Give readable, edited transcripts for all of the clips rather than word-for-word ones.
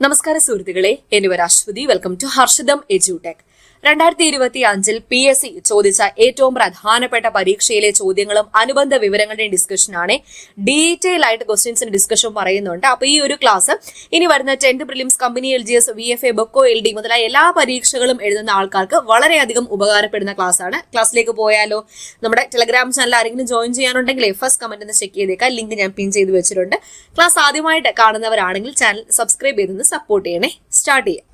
നമസ്കാരം സുഹൃത്തുക്കളെ, എന്റെ പേര് Ashwathi. Welcome to Harshitham Edutech. 2025 PSC ചോദിച്ച ഏറ്റവും പ്രധാനപ്പെട്ട പരീക്ഷയിലെ ചോദ്യങ്ങളും അനുബന്ധ വിവരങ്ങളുടെയും ഡിസ്കഷനാണ്. ഡീറ്റെയിൽ ആയിട്ട് ക്വസ്റ്റ്യൻസിന്റെ ഡിസ്കഷൻ പറയുന്നുണ്ട്. അപ്പൊ ഈ ഒരു ക്ലാസ് ഇനി വരുന്ന 10th prelims, company LGS, VFA, ബൊക്കോ, LD മുതലായ എല്ലാ പരീക്ഷകളും എഴുതുന്ന ആൾക്കാർക്ക് വളരെയധികം ഉപകാരപ്പെടുന്ന ക്ലാസ് ആണ്. ക്ലാസ്സിലേക്ക് പോയാലോ? നമ്മുടെ ടെലഗ്രാം ചാനൽ ആരെങ്കിലും ജോയിൻ ചെയ്യാനുണ്ടെങ്കിൽ ഫസ്റ്റ് കമന്റ് ഒന്ന് ചെക്ക് ചെയ്തേക്കാം. ലിങ്ക് ഞാൻ പിൻ ചെയ്ത് വെച്ചിട്ടുണ്ട്. ക്ലാസ് ആദ്യമായിട്ട് കാണുന്നവരാണെങ്കിൽ ചാനൽ സബ്സ്ക്രൈബ് ചെയ്തൊന്ന് സപ്പോർട്ട് ചെയ്യണേ. സ്റ്റാർട്ട് ചെയ്യാം.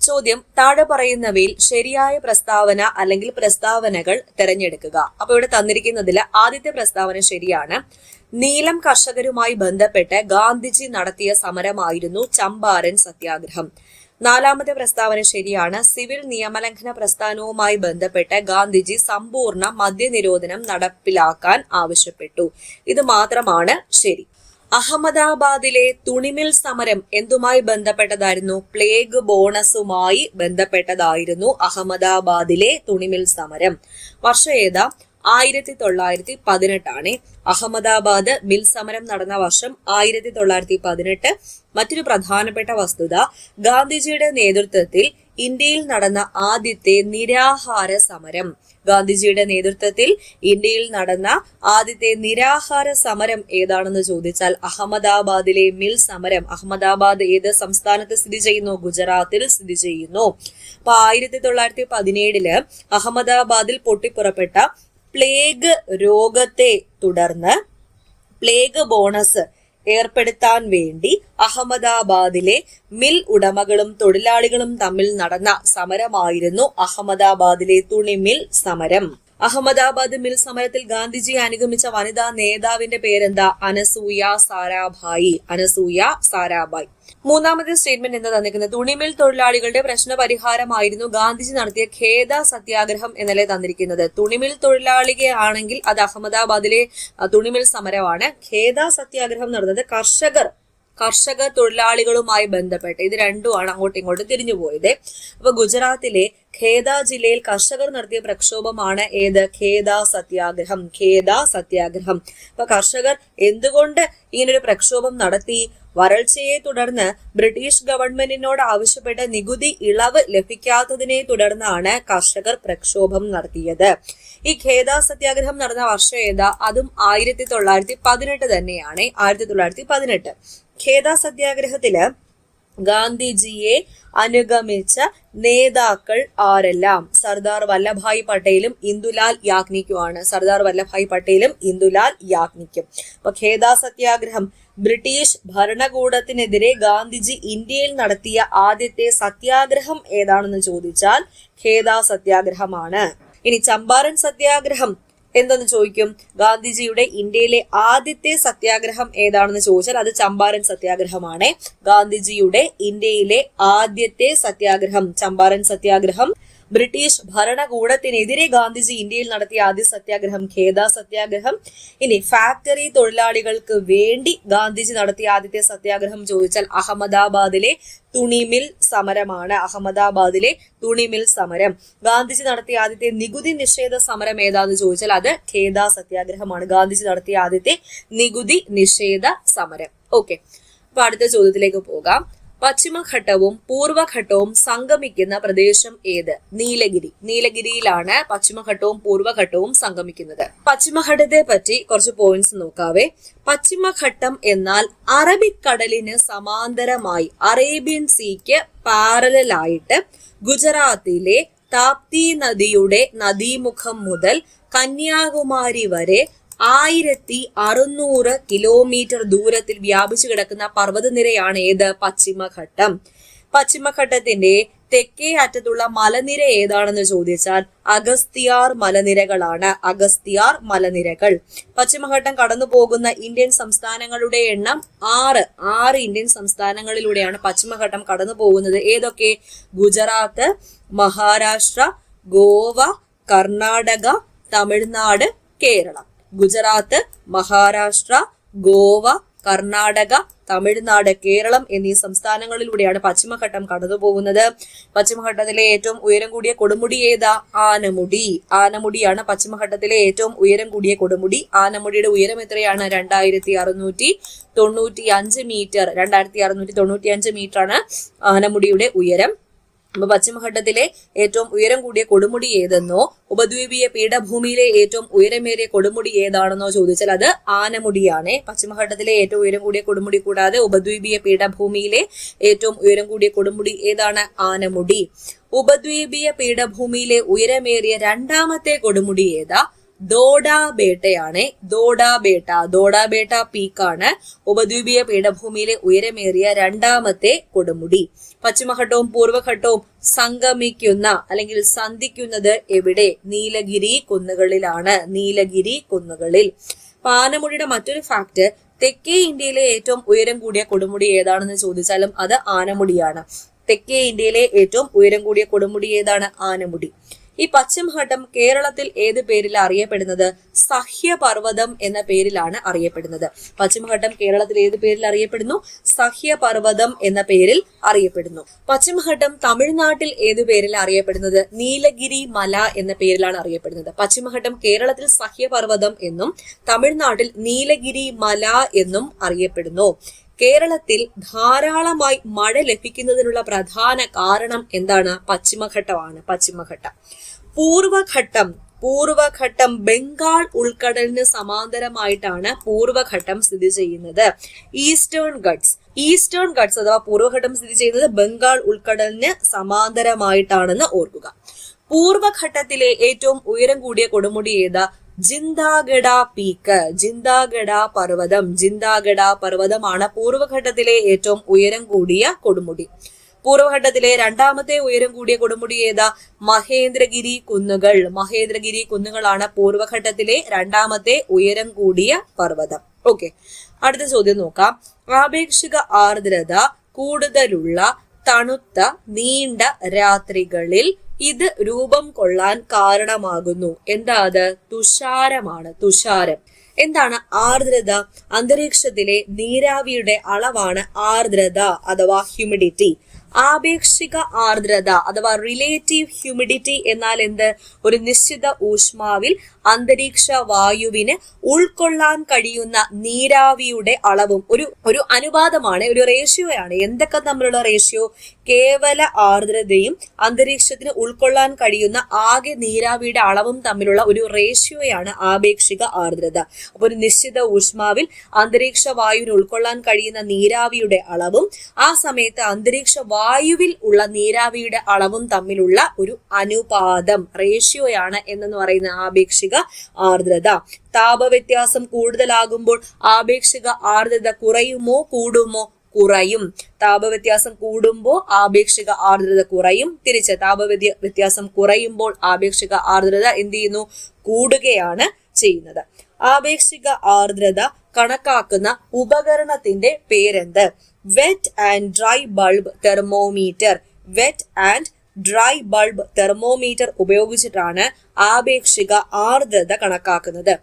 ചോദ്യം: താഴെ പറയുന്നവയിൽ ശരിയായ പ്രസ്താവന അല്ലെങ്കിൽ പ്രസ്താവനകൾ തിരഞ്ഞെടുക്കുക. അപ്പൊ ഇവിടെ തന്നിരിക്കുന്നതിൽ ആദ്യത്തെ പ്രസ്താവന ശരിയാണ്. നീലം കർഷകരുമായി ബന്ധപ്പെട്ട് ഗാന്ധിജി നടത്തിയ സമരമായിരുന്നു ചമ്പാരൻ സത്യാഗ്രഹം. നാലാമത്തെ പ്രസ്താവന ശരിയാണ്. സിവിൽ നിയമലംഘന പ്രസ്ഥാനവുമായി ബന്ധപ്പെട്ട് ഗാന്ധിജി സമ്പൂർണ്ണ മദ്യനിരോധനം നടപ്പിലാക്കാൻ ആവശ്യപ്പെട്ടു. ഇത് മാത്രമാണ് ശരി. അഹമ്മദാബാദിലെ തുണിമിൽ സമരം എന്തുമായി ബന്ധപ്പെട്ടതായിരുന്നു? പ്ലേഗ് ബോണസുമായി ബന്ധപ്പെട്ടതായിരുന്നു അഹമ്മദാബാദിലെ തുണിമിൽ സമരം. വർഷം ഏതാ? 1918 അഹമ്മദാബാദ് മിൽ സമരം നടന്ന വർഷം 1918. മറ്റൊരു പ്രധാനപ്പെട്ട വസ്തുത, ഗാന്ധിജിയുടെ നേതൃത്വത്തിൽ ഇന്ത്യയിൽ നടന്ന ആദ്യത്തെ നിരാഹാര സമരം. ഗാന്ധിജിയുടെ നേതൃത്വത്തിൽ ഇന്ത്യയിൽ നടന്ന ആദ്യത്തെ നിരാഹാര സമരം ഏതാണെന്ന് ചോദിച്ചാൽ അഹമ്മദാബാദിലെ മിൽ സമരം. അഹമ്മദാബാദ് ഏത് സംസ്ഥാനത്ത് സ്ഥിതി ചെയ്യുന്നു? ഗുജറാത്തിൽ സ്ഥിതി ചെയ്യുന്നു. അപ്പൊ 1917 അഹമ്മദാബാദിൽ പൊട്ടിപ്പുറപ്പെട്ട പ്ലേഗ് രോഗത്തെ തുടർന്ന് പ്ലേഗ് ബോണസ് ഏർപ്പെടുത്താൻ വേണ്ടി അഹമ്മദാബാദിലെ മിൽ ഉടമകളും തൊഴിലാളികളും തമ്മിൽ നടന്ന സമരമായിരുന്നു അഹമ്മദാബാദിലെ തുണിമിൽ സമരം. അഹമ്മദാബാദ് മിൽ സമരത്തിൽ ഗാന്ധിജിയെ അനുഗമിച്ച വനിതാ നേതാവിന്റെ പേരെന്താ? അനസൂയ സാരാഭായി. അനസൂയ സാരാഭായ്. മൂന്നാമത്തെ സ്റ്റേറ്റ്മെന്റ് എന്താ തന്നിരിക്കുന്നത്? തുണിമിൽ തൊഴിലാളികളുടെ പ്രശ്ന പരിഹാരമായിരുന്നു ഗാന്ധിജി നടത്തിയ ഖേദ സത്യാഗ്രഹം എന്നല്ലേ തന്നിരിക്കുന്നത്. തുണിമിൽ തൊഴിലാളിക ആണെങ്കിൽ അത് അഹമ്മദാബാദിലെ തുണിമിൽ സമരമാണ്. ഖേദ സത്യാഗ്രഹം നടന്നത് കർഷക തൊഴിലാളികളുമായി ബന്ധപ്പെട്ട്. ഇത് രണ്ടുമാണ് അങ്ങോട്ടും ഇങ്ങോട്ടും തിരിഞ്ഞു പോയത്. അപ്പൊ ഗുജറാത്തിലെ ഖേദ ജില്ലയിൽ കർഷകർ നടത്തിയ പ്രക്ഷോഭമാണ് ഏത്? ഖേദ സത്യാഗ്രഹം. ഖേദ സത്യാഗ്രഹം. അപ്പൊ കർഷകർ എന്തുകൊണ്ട് ഇങ്ങനൊരു പ്രക്ഷോഭം നടത്തി? വരൾച്ചയെ തുടർന്ന് ബ്രിട്ടീഷ് ഗവൺമെന്റിനോട് ആവശ്യപ്പെട്ട നികുതി ഇളവ് ലഭിക്കാത്തതിനെ തുടർന്നാണ് കർഷകർ പ്രക്ഷോഭം നടത്തിയത്. ഈ ഖേദ സത്യാഗ്രഹം നടന്ന വർഷം ഏതാ? അതും 1918 തന്നെയാണ്. 1918 ഖേദ സത്യാഗ്രഹത്തില് ഗാന്ധിജിയെ അനുഗമിച്ച നേതാക്കൾ ആരെല്ലാം? സർദാർ വല്ലഭായ് പട്ടേലും ഇന്ദുലാൽ യാഗ്നിക്കുമാണ്. സർദാർ വല്ലഭായ് പട്ടേലും ഇന്ദുലാൽ യാഗ്നിക്കും. അപ്പൊ ഖേദ സത്യാഗ്രഹം, ബ്രിട്ടീഷ് ഭരണകൂടത്തിനെതിരെ ഗാന്ധിജി ഇന്ത്യയിൽ നടത്തിയ ആദ്യത്തെ സത്യാഗ്രഹം ഏതാണെന്ന് ചോദിച്ചാൽ ഖേദ സത്യാഗ്രഹമാണ്. ഇനി ചമ്പാരൻ സത്യാഗ്രഹം എന്തെന്ന് ചോദിക്കും? ഗാന്ധിജിയുടെ ഇന്ത്യയിലെ ആദ്യത്തെ സത്യാഗ്രഹം ഏതാണെന്ന് ചോദിച്ചാൽ അത് ചമ്പാരൻ സത്യാഗ്രഹമാണ്. ഗാന്ധിജിയുടെ ഇന്ത്യയിലെ ആദ്യത്തെ സത്യാഗ്രഹം ചമ്പാരൻ സത്യാഗ്രഹം. ബ്രിട്ടീഷ് ഭരണകൂടത്തിനെതിരെ ഗാന്ധിജി ഇന്ത്യയിൽ നടത്തിയ ആദ്യ സത്യാഗ്രഹം ഖേദ സത്യാഗ്രഹം. ഇനി ഫാക്ടറി തൊഴിലാളികൾക്ക് വേണ്ടി ഗാന്ധിജി നടത്തിയ ആദ്യത്തെ സത്യാഗ്രഹം ചോദിച്ചാൽ അഹമ്മദാബാദിലെ തുണിമിൽ സമരമാണ്. അഹമ്മദാബാദിലെ തുണിമിൽ സമരം. ഗാന്ധിജി നടത്തിയ ആദ്യത്തെ നികുതി നിഷേധ സമരം ഏതാന്ന് ചോദിച്ചാൽ അത് ഖേദ സത്യാഗ്രഹമാണ്. ഗാന്ധിജി നടത്തിയ ആദ്യത്തെ നികുതി നിഷേധ സമരം. ഓക്കെ, അപ്പൊ അടുത്ത ചോദ്യത്തിലേക്ക് പോകാം. പശ്ചിമഘട്ടവും പൂർവഘട്ടവും സംഗമിക്കുന്ന പ്രദേശം ഏത്? നീലഗിരി. നീലഗിരിയിലാണ് പശ്ചിമഘട്ടവും പൂർവഘട്ടവും സംഗമിക്കുന്നത്. പശ്ചിമഘട്ടത്തെ പറ്റി കുറച്ച് പോയിന്റ്സ് നോക്കാവേ. പശ്ചിമഘട്ടം എന്നാൽ അറബിക്കടലിന് സമാന്തരമായി അറേബ്യൻ സീക്ക് പാരലായിട്ട് ഗുജറാത്തിലെ താപ്തി നദിയുടെ നദീമുഖം മുതൽ കന്യാകുമാരി വരെ 1600 കിലോമീറ്റർ ദൂരത്തിൽ വ്യാപിച്ചു കിടക്കുന്ന പർവ്വതനിരയാണ് ഏത്? പശ്ചിമഘട്ടം. പശ്ചിമഘട്ടത്തിന്റെ തെക്കേ അറ്റത്തുള്ള മലനിര ഏതാണെന്ന് ചോദിച്ചാൽ അഗസ്തിയാർ മലനിരകളാണ്. അഗസ്തിയാർ മലനിരകൾ. പശ്ചിമഘട്ടം കടന്നു പോകുന്ന ഇന്ത്യൻ സംസ്ഥാനങ്ങളുടെ എണ്ണം 6 ഇന്ത്യൻ സംസ്ഥാനങ്ങളിലൂടെയാണ് പശ്ചിമഘട്ടം കടന്നു പോകുന്നത്. ഏതൊക്കെ? ഗുജറാത്ത്, മഹാരാഷ്ട്ര, ഗോവ, കർണാടക, തമിഴ്നാട്, കേരളം. ഗുജറാത്ത്, മഹാരാഷ്ട്ര, ഗോവ, കർണാടക, തമിഴ്നാട്, കേരളം എന്നീ സംസ്ഥാനങ്ങളിലൂടെയാണ് പശ്ചിമഘട്ടം കടന്നുപോകുന്നത്. പശ്ചിമഘട്ടത്തിലെ ഏറ്റവും ഉയരം കൂടിയ കൊടുമുടി ഏതാ? ആനമുടി. ആനമുടിയാണ് പശ്ചിമഘട്ടത്തിലെ ഏറ്റവും ഉയരം കൂടിയ കൊടുമുടി. ആനമുടിയുടെ ഉയരം എത്രയാണ്? 2695 മീറ്റർ. 2695 മീറ്റർ ആണ് ആനമുടിയുടെ ഉയരം. അപ്പൊ പശ്ചിമഘട്ടത്തിലെ ഏറ്റവും ഉയരം കൂടിയ കൊടുമുടി ഏതെന്നോ ഉപദ്വീപീയ പീഠഭൂമിയിലെ ഏറ്റവും ഉയരമേറിയ കൊടുമുടി ഏതാണെന്നോ ചോദിച്ചാൽ അത് ആനമുടിയാണ്. പശ്ചിമഘട്ടത്തിലെ ഏറ്റവും ഉയരം കൂടിയ കൊടുമുടി കൂടാതെ ഉപദ്വീപീയ പീഠഭൂമിയിലെ ഏറ്റവും ഉയരം കൂടിയ കൊടുമുടി ഏതാണ്? ആനമുടി. ഉപദ്വീപീയ പീഠഭൂമിയിലെ ഉയരമേറിയ രണ്ടാമത്തെ കൊടുമുടി ഏതാ? ദോഡാബേട്ടയാണ്. ദോഡാബേട്ട പീക്കാണ് ഉപദ്വീപീയ പീഠഭൂമിയിലെ ഉയരമേറിയ രണ്ടാമത്തെ കൊടുമുടി. പശ്ചിമഘട്ടവും പൂർവ്വഘട്ടവും സംഗമിക്കുന്ന അല്ലെങ്കിൽ സന്ധിക്കുന്നത് എവിടെ? നീലഗിരി കുന്നുകളിലാണ്. നീലഗിരി കുന്നുകളിൽ. ആനമുടിയുടെ മറ്റൊരു ഫാക്ട്, തെക്കേ ഇന്ത്യയിലെ ഏറ്റവും ഉയരം കൂടിയ കൊടുമുടി ഏതാണെന്ന് ചോദിച്ചാലും അത് ആനമുടിയാണ്. തെക്കേ ഇന്ത്യയിലെ ഏറ്റവും ഉയരം കൂടിയ കൊടുമുടി ഏതാണ്? ആനമുടി. ഈ പശ്ചിമഘട്ടം കേരളത്തിൽ ഏത് പേരിലാണ് അറിയപ്പെടുന്നത്? സഹ്യപർവ്വതം എന്ന പേരിലാണ് അറിയപ്പെടുന്നത്. പശ്ചിമഘട്ടം കേരളത്തിൽ ഏത് പേരിൽ അറിയപ്പെടുന്നു? സഹ്യപർവ്വതം എന്ന പേരിൽ അറിയപ്പെടുന്നു. പശ്ചിമഘട്ടം തമിഴ്നാട്ടിൽ ഏത് പേരിൽ അറിയപ്പെടുന്നത്? നീലഗിരി മല എന്ന പേരിലാണ് അറിയപ്പെടുന്നത്. പശ്ചിമഘട്ടം കേരളത്തിൽ സഹ്യപർവ്വതം എന്നും തമിഴ്നാട്ടിൽ നീലഗിരി മല എന്നും അറിയപ്പെടുന്നു. കേരളത്തിൽ ധാരാളമായി മഴ ലഭിക്കുന്നതിനുള്ള പ്രധാന കാരണം എന്താണ്? പശ്ചിമഘട്ടമാണ്. പശ്ചിമഘട്ടം. പൂർവഘട്ടം ബംഗാൾ ഉൾക്കടലിന് സമാന്തരമായിട്ടാണ് പൂർവഘട്ടം സ്ഥിതി ചെയ്യുന്നത്. ഈസ്റ്റേൺ ഗട്ട്സ് അഥവാ പൂർവഘട്ടം സ്ഥിതി ചെയ്യുന്നത് ബംഗാൾ ഉൾക്കടലിന് സമാന്തരമായിട്ടാണെന്ന് ഓർക്കുക. പൂർവഘട്ടത്തിലെ ഏറ്റവും ഉയരം കൂടിയ കൊടുമുടി ഏതാ? ജിന്ദാഗഡ പീക്ക്. ജിന്ദാഗഡ പർവ്വതമാണ് പൂർവഘട്ടത്തിലെ ഏറ്റവും ഉയരം കൂടിയ കൊടുമുടി. പൂർവഘട്ടത്തിലെ രണ്ടാമത്തെ ഉയരം കൂടിയ കൊടുമുടി ഏതാ? മഹേന്ദ്രഗിരി കുന്നുകളാണ് പൂർവഘട്ടത്തിലെ രണ്ടാമത്തെ ഉയരം കൂടിയ പർവ്വതം. ഓക്കെ, അടുത്ത ചോദ്യം നോക്കാം. ആപേക്ഷിക ആർദ്രത കൂടുതലുള്ള തണുത്ത നീണ്ട രാത്രികളിൽ ഇത് രൂപം കൊള്ളാൻ കാരണമാകുന്നു. എന്താ അത്? തുഷാരമാണ്. തുഷാരം. എന്താണ് ആർദ്രത? അന്തരീക്ഷത്തിലെ നീരാവിയുടെ അളവാണ് ആർദ്രത അഥവാ ഹ്യൂമിഡിറ്റി. ആപേക്ഷിക ആർദ്രത അഥവാ റിലേറ്റീവ് ഹ്യൂമിഡിറ്റി എന്നാൽ എന്ത്? ഒരു നിശ്ചിത ഊഷ്മാവിൽ അന്തരീക്ഷ വായുവിന് ഉൾക്കൊള്ളാൻ കഴിയുന്ന നീരാവിയുടെ അളവും ഒരു അനുപാതമാണ്, ഒരു റേഷ്യോയാണ്. എന്തൊക്കെ തമ്മിലുള്ള റേഷ്യോ? കേവല ആർദ്രതയും അന്തരീക്ഷത്തിന് ഉൾക്കൊള്ളാൻ കഴിയുന്ന ആകെ നീരാവിയുടെ അളവും തമ്മിലുള്ള ഒരു റേഷ്യോയാണ് ആപേക്ഷിക ആർദ്രത. അപ്പൊ ഒരു നിശ്ചിത ഊഷ്മാവിൽ അന്തരീക്ഷ വായുവിന് ഉൾക്കൊള്ളാൻ കഴിയുന്ന നീരാവിയുടെ അളവും ആ സമയത്ത് അന്തരീക്ഷ വായുവിൽ ഉള്ള നീരാവിയുടെ അളവും തമ്മിലുള്ള ഒരു അനുപാതം, റേഷ്യോയാണ് എന്നു പറയുന്ന ആപേക്ഷിക ആർദ്രത. താപവ്യത്യാസം കൂടുതലാകുമ്പോൾ ആപേക്ഷിക ആർദ്രത കുറയുമോ കൂടുമോ? കുറയും. താപവ്യത്യാസം കൂടുമ്പോൾ ആപേക്ഷിക ആർദ്രത കുറയും. തിരിച്ച് താപവ്യത്യാസം കുറയുമ്പോൾ ആപേക്ഷിക ആർദ്രത എന്ത് ചെയ്യുന്നു? കൂടുകയാണ് ചെയ്യുന്നത്. ആപേക്ഷിക ആർദ്രത കണക്കാക്കുന്ന ഉപകരണത്തിന്റെ പേരെന്ത്? Wet and dry bulb thermometer. Wet and dry bulb thermometer ഉപയോഗിച്ചിട്ടാണ് ആപേക്ഷിക ആർദ്രത കണക്കാക്കുന്നത്.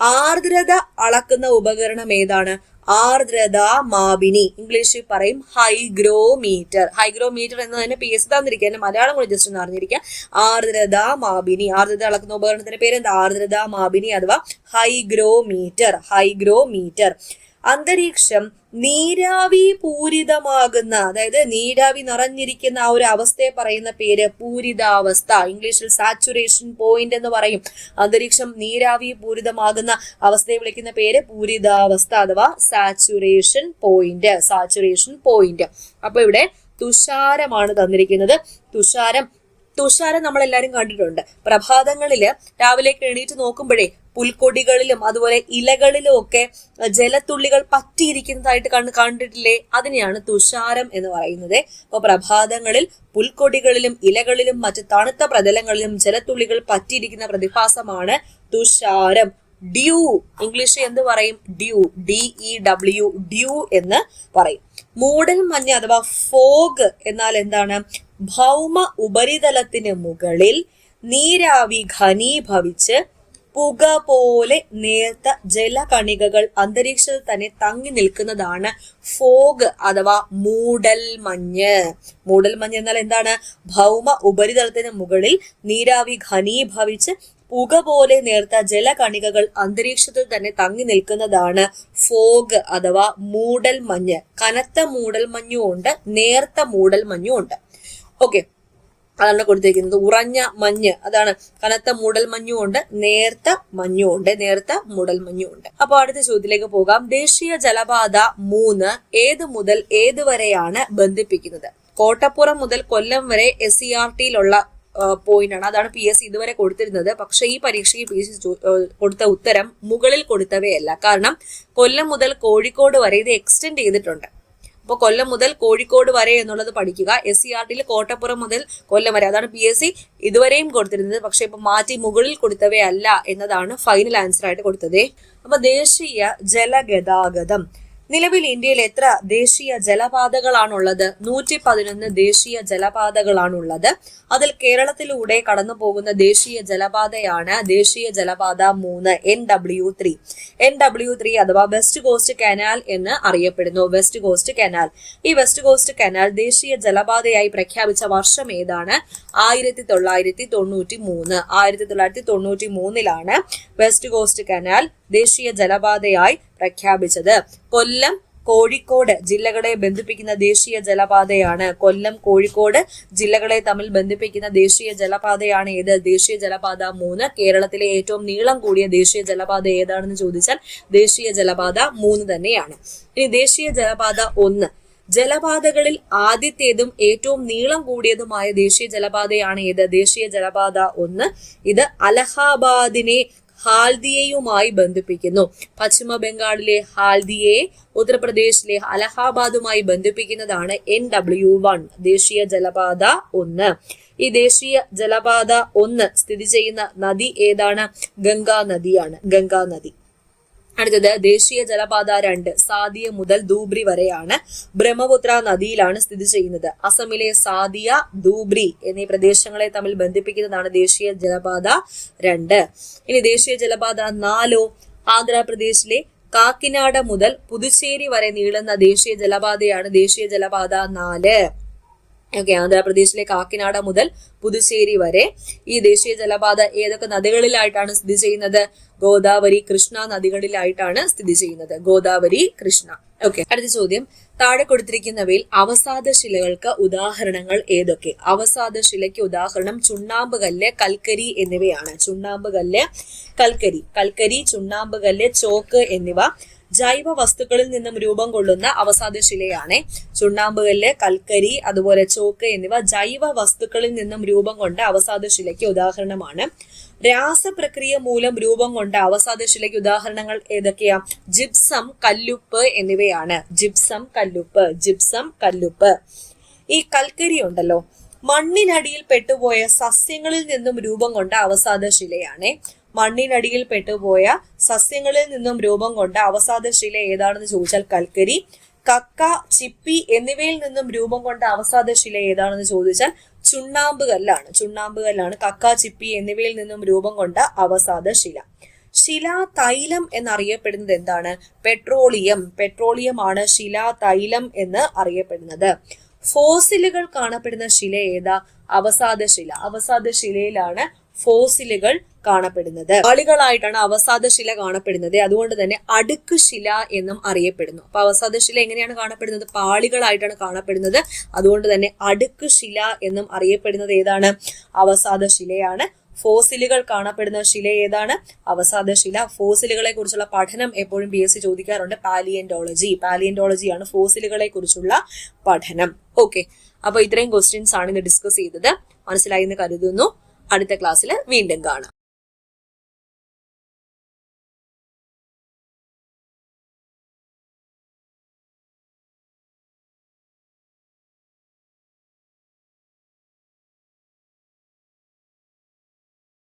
ആർദ്രത അളക്കുന്ന ഉപകരണം ഏതാണ്? ആർദ്രതാ മാപിനി. ഇംഗ്ലീഷിൽ പറയും ഹൈഗ്രോമീറ്റർ. ഹൈഗ്രോമീറ്റർ എന്ന് തന്നെ PS തന്നിരിക്കുക. എന്റെ മലയാളം കൂടി ജസ്റ്റ് ഒന്ന് അറിഞ്ഞിരിക്കുക. ആർദ്രതാ മാപിനി. ആർദ്രത അളക്കുന്ന ഉപകരണത്തിന്റെ പേര് എന്താ? ആർദ്രതാ മാപിനി അഥവാ ഹൈഗ്രോമീറ്റർ. അന്തരീക്ഷം നീരാവി പൂരിതമാകുന്ന, അതായത് നീരാവി നിറഞ്ഞിരിക്കുന്ന ആ ഒരു അവസ്ഥയെ പറയുന്ന പേര് പൂരിതാവസ്ഥ. ഇംഗ്ലീഷിൽ സാച്ചുറേഷൻ പോയിന്റ് എന്ന് പറയും. അന്തരീക്ഷം നീരാവി പൂരിതമാകുന്ന അവസ്ഥയെ വിളിക്കുന്ന പേര് പൂരിതാവസ്ഥ അഥവാ സാച്ചുറേഷൻ പോയിന്റ്. അപ്പൊ ഇവിടെ തുഷാരമാണ് തന്നിരിക്കുന്നത്. തുഷാരം നമ്മളെല്ലാരും കണ്ടിട്ടുണ്ട്. പ്രഭാതങ്ങളില് രാവിലെ എണീറ്റ് നോക്കുമ്പോഴേ പുൽക്കൊടികളിലും അതുപോലെ ഇലകളിലും ഒക്കെ ജലത്തുള്ളികൾ പറ്റിയിരിക്കുന്നതായിട്ട് കണ്ടിട്ടില്ലേ? അതിനെയാണ് തുഷാരം എന്ന് പറയുന്നത്. അപ്പൊ പ്രഭാതങ്ങളിൽ പുൽക്കൊടികളിലും ഇലകളിലും മറ്റ് തണുത്ത പ്രതലങ്ങളിലും ജലത്തുള്ളികൾ പറ്റിയിരിക്കുന്ന പ്രതിഭാസമാണ് തുഷാരം. ഡ്യൂ, ഇംഗ്ലീഷിൽ എന്ത് പറയും? DEW, ഡ്യൂ എന്ന് പറയും. മൂടൽ മഞ്ഞ് അഥവാ ഫോഗ് എന്നാൽ എന്താണ്? ഭൗമ ഉപരിതലത്തിന് മുകളിൽ നീരാവി ഘനീഭവിച്ച് പുക പോലെ നേർത്ത ജലകണികകൾ അന്തരീക്ഷത്തിൽ തന്നെ തങ്ങി നിൽക്കുന്നതാണ് ഫോഗ് അഥവാ മൂടൽമഞ്ഞ്. മൂടൽമഞ്ഞ് എന്നാൽ എന്താണ്? ഭൗമ ഉപരിതലത്തിന് മുകളിൽ നീരാവി ഘനീഭവിച്ച് പുക പോലെ നേർത്ത ജലകണികകൾ അന്തരീക്ഷത്തിൽ തന്നെ തങ്ങി നിൽക്കുന്നതാണ് ഫോഗ് അഥവാ മൂടൽമഞ്ഞ്. കനത്ത മൂടൽമഞ്ഞും ഉണ്ട്, നേർത്ത മൂടൽമഞ്ഞും ഉണ്ട്. ഓക്കെ, അതാണ് കൊടുത്തിരിക്കുന്നത്. ഉറഞ്ഞ മഞ്ഞ് അതാണ്. കനത്ത മൂടൽമഞ്ഞും ഉണ്ട്, നേർത്ത മഞ്ഞും ഉണ്ട്, നേർത്ത മൂടൽമഞ്ഞും ഉണ്ട്. അപ്പൊ അടുത്ത ചോദ്യത്തിലേക്ക് പോകാം. ദേശീയ ജലപാത 3 ഏത് മുതൽ ഏത് വരെയാണ് ബന്ധിപ്പിക്കുന്നത്? കോട്ടപ്പുറം മുതൽ കൊല്ലം വരെ SCERT-യിലുള്ള പോയിന്റ് ആണ്. അതാണ് PSC ഇതുവരെ കൊടുത്തിരുന്നത്. പക്ഷെ ഈ പരീക്ഷയ്ക്ക് PSC കൊടുത്ത ഉത്തരം മുകളിൽ കൊടുത്തവയല്ല. കാരണം കൊല്ലം മുതൽ കോഴിക്കോട് വരെ ഇത് എക്സ്റ്റെൻഡ് ചെയ്തിട്ടുണ്ട്. അപ്പൊ കൊല്ലം മുതൽ കോഴിക്കോട് വരെ എന്നുള്ളത് പഠിക്കുക. SCERT-യിൽ കോട്ടപ്പുറം മുതൽ കൊല്ലം വരെ, അതാണ് PSC ഇതുവരെയും കൊടുത്തിരുന്നത്. പക്ഷെ ഇപ്പൊ മാറ്റി മുകളിൽ കൊടുത്തവയല്ല എന്നതാണ് ഫൈനൽ ആൻസർ ആയിട്ട് കൊടുത്തത്. അപ്പൊ ദേശീയ ജലഗതാഗതം. നിലവിൽ ഇന്ത്യയിൽ എത്ര ദേശീയ ജലപാതകളാണുള്ളത്? 111 ദേശീയ ജലപാതകളാണുള്ളത്. അതിൽ കേരളത്തിലൂടെ കടന്നു പോകുന്ന ദേശീയ ജലപാതയാണ് ദേശീയ ജലപാത 3 NW3. NW3 അഥവാ വെസ്റ്റ് കോസ്റ്റ് കനാൽ എന്ന് അറിയപ്പെടുന്നു. West cost canal. ഈ വെസ്റ്റ് കോസ്റ്റ് കനാൽ ദേശീയ ജലപാതയായി പ്രഖ്യാപിച്ച വർഷം ഏതാണ്? 1993. 1993-ലാണ് വെസ്റ്റ് കോസ്റ്റ് കനാൽ ദേശീയ ജലപാതയായി പ്രഖ്യാപിച്ചത്. കൊല്ലം കോഴിക്കോട് ജില്ലകളെ ബന്ധിപ്പിക്കുന്ന ദേശീയ ജലപാതയാണ്. കൊല്ലം കോഴിക്കോട് ജില്ലകളെ തമ്മിൽ ബന്ധിപ്പിക്കുന്ന ദേശീയ ജലപാതയാണ് ഏത്? ദേശീയ ജലപാത 3. കേരളത്തിലെ ഏറ്റവും നീളം കൂടിയ ദേശീയ ജലപാത ഏതാണെന്ന് ചോദിച്ചാൽ ദേശീയ ജലപാത 3 തന്നെയാണ്. ഇനി ദേശീയ ജലപാത 1. ജലപാതകളിൽ ആദ്യത്തേതും ഏറ്റവും നീളം കൂടിയതുമായ ദേശീയ ജലപാതയാണ് ഏത്? ദേശീയ ജലപാത 1. ഇത് അലഹാബാദിനെ ഹാൽദിയയുമായി ബന്ധിപ്പിക്കുന്നു. പശ്ചിമ ബംഗാളിലെ ഹാൽദിയയെ ഉത്തർപ്രദേശിലെ അലഹാബാദുമായി ബന്ധിപ്പിക്കുന്നതാണ് NW1 ദേശീയ ജലപാത 1. ഈ ദേശീയ ജലപാത 1 സ്ഥിതി ചെയ്യുന്ന നദി ഏതാണ്? ഗംഗാ നദിയാണ്. ഗംഗാ നദി. അടുത്തത് ദേശീയ ജലപാത 2 സാദിയ മുതൽ ധൂബ്രി വരെയാണ്. ബ്രഹ്മപുത്ര നദിയിലാണ് സ്ഥിതി ചെയ്യുന്നത്. അസമിലെ സാദിയ, ധൂബ്രി എന്നീ പ്രദേശങ്ങളെ തമ്മിൽ ബന്ധിപ്പിക്കുന്നതാണ് ദേശീയ ജലപാത 2. ഇനി ദേശീയ ജലപാത 4 ആന്ധ്രാപ്രദേശിലെ കാക്കിനാട മുതൽ പുതുച്ചേരി വരെ നീളുന്ന ദേശീയ ജലപാതയാണ് ദേശീയ ജലപാത 4. ഓക്കെ, ആന്ധ്രാപ്രദേശിലെ കാക്കിനാട മുതൽ പുതുച്ചേരി വരെ. ഈ ദേശീയ ജലപാത ഏതൊക്കെ നദികളിലായിട്ടാണ് സ്ഥിതി ചെയ്യുന്നത്? ഗോദാവരി, കൃഷ്ണ നദികളിലായിട്ടാണ് സ്ഥിതി ചെയ്യുന്നത്. ഗോദാവരി, കൃഷ്ണ. ഓക്കെ, അടുത്ത ചോദ്യം. താഴെ കൊടുത്തിരിക്കുന്നവയിൽ അവസാദ ശിലകൾക്ക് ഉദാഹരണങ്ങൾ ഏതൊക്കെ? അവസാദ ശിലയ്ക്ക് ഉദാഹരണം ചുണ്ണാമ്പ് കല്ല്, കൽക്കരി എന്നിവയാണ്. ചുണ്ണാമ്പ് കല്ല്, കൽക്കരി. കൽക്കരി, ചുണ്ണാമ്പ് കല്ല്, ചോക്ക് എന്നിവ ജൈവ വസ്തുക്കളിൽ നിന്നും രൂപം കൊള്ളുന്ന അവസാദ ശിലയാണ്. ചുണ്ണാമ്പുകല്ല്, കൽക്കരി, അതുപോലെ ചോക്ക് എന്നിവ ജൈവ വസ്തുക്കളിൽ നിന്നും രൂപം കൊണ്ട അവസാദ ശിലയ്ക്ക് ഉദാഹരണമാണ്. രാസപ്രക്രിയ മൂലം രൂപം കൊണ്ട അവസാദ ശിലയ്ക്ക് ഉദാഹരണങ്ങൾ ഏതൊക്കെയാ? ജിപ്സം, കല്ലുപ്പ് എന്നിവയാണ്. ജിപ്സം, കല്ലുപ്പ്. ജിപ്സം, കല്ലുപ്പ്. ഈ കൽക്കരി ഉണ്ടല്ലോ, മണ്ണിനടിയിൽ പെട്ടുപോയ സസ്യങ്ങളിൽ നിന്നും രൂപം കൊണ്ട അവസാദ ശിലയാണ്. മണ്ണിനടിയിൽ പെട്ടുപോയ സസ്യങ്ങളിൽ നിന്നും രൂപം കൊണ്ട അവസാദ ശില ഏതാണെന്ന് ചോദിച്ചാൽ കൽക്കരി. കക്ക, ചിപ്പി എന്നിവയിൽ നിന്നും രൂപം കൊണ്ട അവസാദ ശില ഏതാണെന്ന് ചോദിച്ചാൽ ചുണ്ണാമ്പ് കല്ലാണ്. ചുണ്ണാമ്പ് കല്ലാണ് കക്ക, ചിപ്പി എന്നിവയിൽ നിന്നും രൂപം കൊണ്ട അവസാദ ശില. ശിലാ തൈലം എന്നറിയപ്പെടുന്നത് എന്താണ്? പെട്രോളിയം. പെട്രോളിയം ആണ് ശിലാ തൈലം എന്ന് അറിയപ്പെടുന്നത്. ഫോസിലുകൾ കാണപ്പെടുന്ന ശില ഏതാ? അവസാദ ശില. അവസാദ ശിലയിലാണ് ഫോസിലുകൾ കാണപ്പെടുന്നത്. പാളികളായിട്ടാണ് അവസാദ ശില കാണപ്പെടുന്നത്. അതുകൊണ്ട് തന്നെ അടുക്ക് ശില എന്നും അറിയപ്പെടുന്നു. അപ്പൊ അവസാദ ശില എങ്ങനെയാണ് കാണപ്പെടുന്നത്? പാളികളായിട്ടാണ് കാണപ്പെടുന്നത്. അതുകൊണ്ട് തന്നെ അടുക്ക് ശില എന്നും അറിയപ്പെടുന്നത് ഏതാണ്? അവസാദ ശിലയാണ്. ഫോസിലുകൾ കാണപ്പെടുന്ന ശില ഏതാണ്? അവസാദ ശില. ഫോസിലുകളെ കുറിച്ചുള്ള പഠനം എപ്പോഴും PSC ചോദിക്കാറുണ്ട്. പാലിയന്റോളജി. പാലിയന്റോളജിയാണ് ഫോസിലുകളെ കുറിച്ചുള്ള പഠനം. ഓക്കെ, അപ്പൊ ഇത്രയും ക്വസ്റ്റ്യൻസ് ആണ് ഇന്ന് ഡിസ്കസ് ചെയ്തത്. മനസ്സിലായി എന്ന് കരുതുന്നു. അടുത്ത ക്ലാസ്സിൽ വീണ്ടും കാണാം.